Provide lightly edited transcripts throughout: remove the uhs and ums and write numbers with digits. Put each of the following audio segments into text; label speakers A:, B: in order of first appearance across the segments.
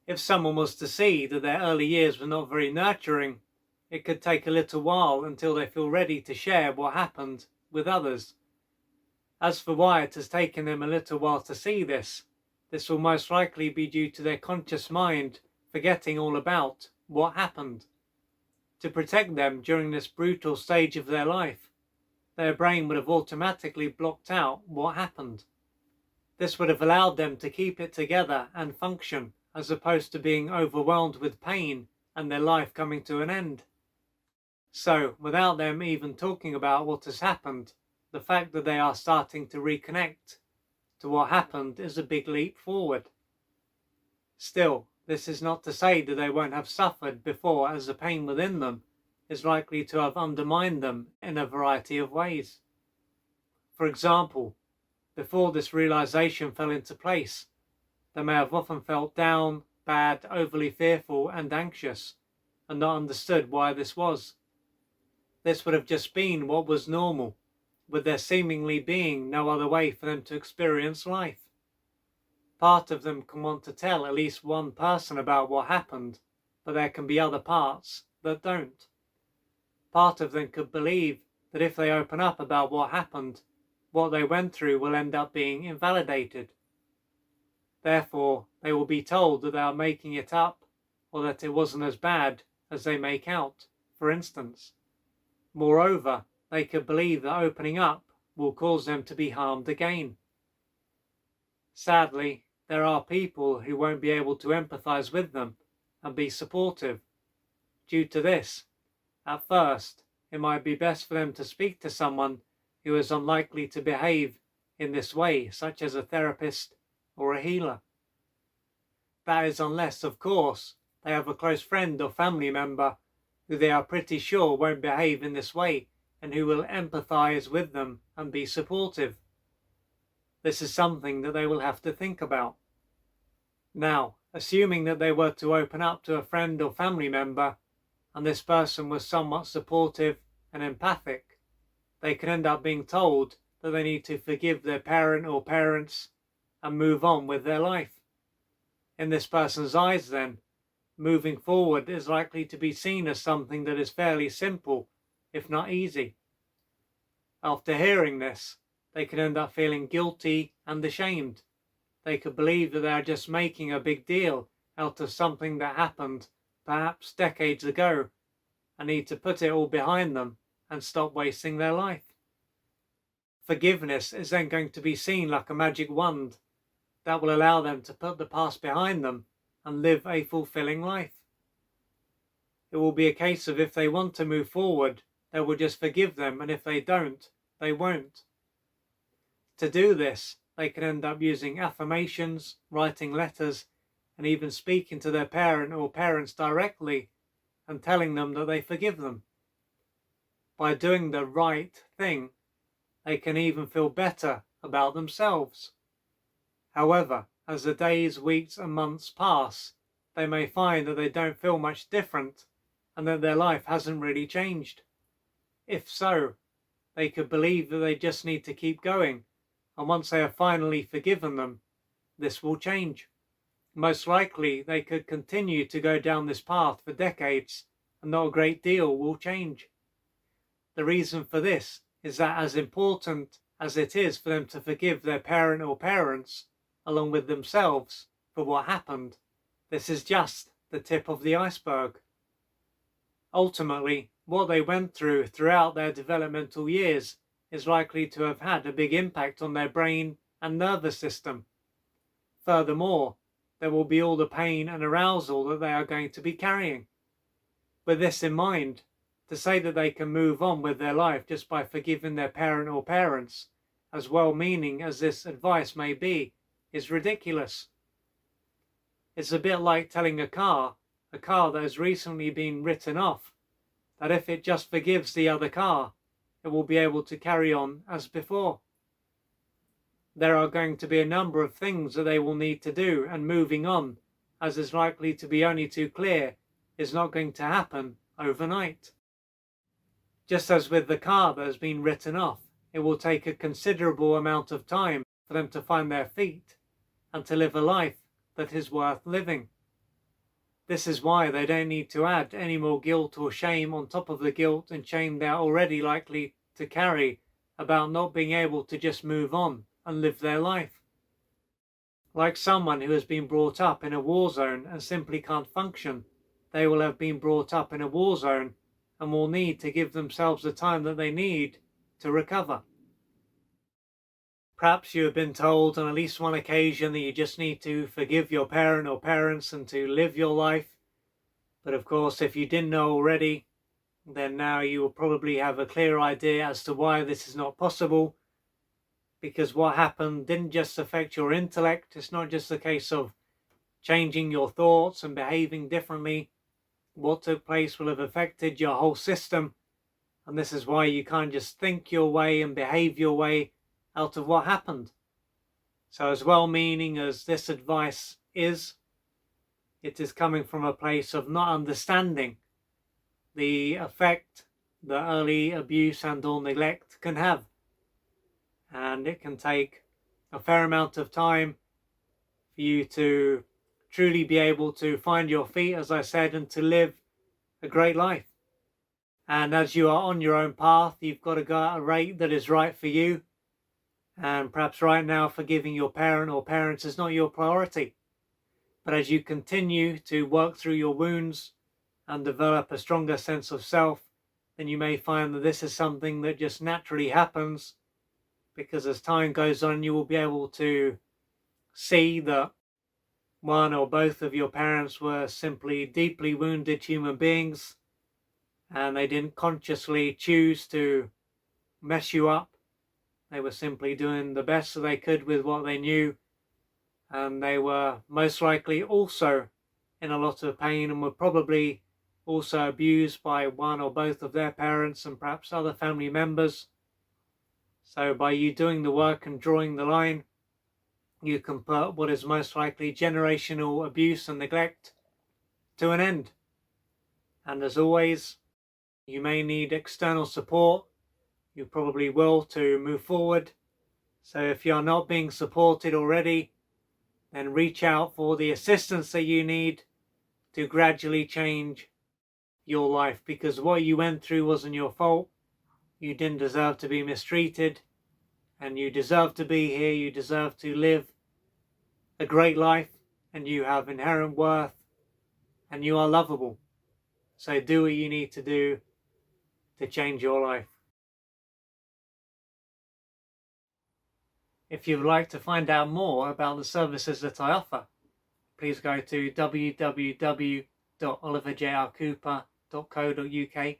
A: If someone was to see that their early years were not very nurturing, it could take a little while until they feel ready to share what happened with others. As for why it has taken them a little while to see this will most likely be due to their conscious mind forgetting all about what happened. To protect them during this brutal stage of their life, their brain would have automatically blocked out what happened. This would have allowed them to keep it together and function, as opposed to being overwhelmed with pain and their life coming to an end. So, without them even talking about what has happened, the fact that they are starting to reconnect to what happened is a big leap forward. Still, this is not to say that they won't have suffered before, as the pain within them is likely to have undermined them in a variety of ways. For example, before this realization fell into place, they may have often felt down, bad, overly fearful and anxious, and not understood why this was. This would have just been what was normal, with there seemingly being no other way for them to experience life. Part of them can want to tell at least one person about what happened, but there can be other parts that don't. Part of them could believe that if they open up about what happened, what they went through will end up being invalidated. Therefore, they will be told that they are making it up, or that it wasn't as bad as they make out, for instance. Moreover, they could believe that opening up will cause them to be harmed again. Sadly, there are people who won't be able to empathize with them and be supportive. Due to this, at first, it might be best for them to speak to someone who is unlikely to behave in this way, such as a therapist or a healer. That is unless, of course, they have a close friend or family member who they are pretty sure won't behave in this way and who will empathize with them and be supportive. This is something that they will have to think about. Now, assuming that they were to open up to a friend or family member, and this person was somewhat supportive and empathic, they can end up being told that they need to forgive their parent or parents and move on with their life. In this person's eyes, then, moving forward is likely to be seen as something that is fairly simple, if not easy. After hearing this, they can end up feeling guilty and ashamed. They could believe that they are just making a big deal out of something that happened perhaps decades ago and need to put it all behind them and stop wasting their life. Forgiveness is then going to be seen like a magic wand that will allow them to put the past behind them and live a fulfilling life. It will be a case of if they want to move forward, they will just forgive them, and if they don't, they won't. To do this, they can end up using affirmations, writing letters, and even speaking to their parent or parents directly and telling them that they forgive them. By doing the right thing, they can even feel better about themselves. However, as the days, weeks, and months pass, they may find that they don't feel much different and that their life hasn't really changed. If so, they could believe that they just need to keep going, and once they have finally forgiven them, this will change. Most likely, they could continue to go down this path for decades, and not a great deal will change. The reason for this is that as important as it is for them to forgive their parent or parents, along with themselves, for what happened, this is just the tip of the iceberg. Ultimately, what they went through throughout their developmental years is likely to have had a big impact on their brain and nervous system. Furthermore, there will be all the pain and arousal that they are going to be carrying. With this in mind, to say that they can move on with their life just by forgiving their parent or parents, as well-meaning as this advice may be, is ridiculous. It's a bit like telling a car that has recently been written off, that if it just forgives the other car, it will be able to carry on as before. There are going to be a number of things that they will need to do, and moving on, as is likely to be only too clear, is not going to happen overnight. Just as with the car that has been written off, it will take a considerable amount of time for them to find their feet and to live a life that is worth living. this is why they don't need to add any more guilt or shame on top of the guilt and shame they're already likely to carry about not being able to just move on and live their life. Like someone who has been brought up in a war zone and simply can't function, they will have been brought up in a war zone and will need to give themselves the time that they need to recover. Perhaps you have been told on at least one occasion that you just need to forgive your parent or parents and to live your life. But of course, if you didn't know already, then now you will probably have a clear idea as to why this is not possible. Because what happened didn't just affect your intellect. It's not just a case of changing your thoughts and behaving differently. What took place will have affected your whole system. And this is why you can't just think your way and behave your way out of what happened. So as well-meaning as this advice is, it is coming from a place of not understanding the effect that early abuse and or neglect can have. And it can take a fair amount of time for you to truly be able to find your feet, as I said, and to live a great life. And as you are on your own path, you've got to go at a rate that is right for you. And perhaps right now forgiving your parent or parents is not your priority. But as you continue to work through your wounds and develop a stronger sense of self, then you may find that this is something that just naturally happens, because as time goes on, you will be able to see that one or both of your parents were simply deeply wounded human beings, and they didn't consciously choose to mess you up. They were simply doing the best that they could with what they knew, and they were most likely also in a lot of pain and were probably also abused by one or both of their parents and perhaps other family members. So by you doing the work and drawing the line, you can put what is most likely generational abuse and neglect to an end. And as always, you may need external support. You probably will, to move forward. So if you're not being supported already, then reach out for the assistance that you need to gradually change your life, because what you went through wasn't your fault. You didn't deserve to be mistreated, and you deserve to be here. You deserve to live a great life, and you have inherent worth, and you are lovable. So do what you need to do to change your life. If you'd like to find out more about the services that I offer, please go to www.oliverjrcooper.co.uk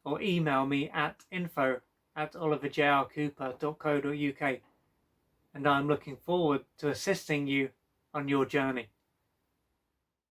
A: or email me at info@oliverjrcooper.co.uk, and I'm looking forward to assisting you on your journey.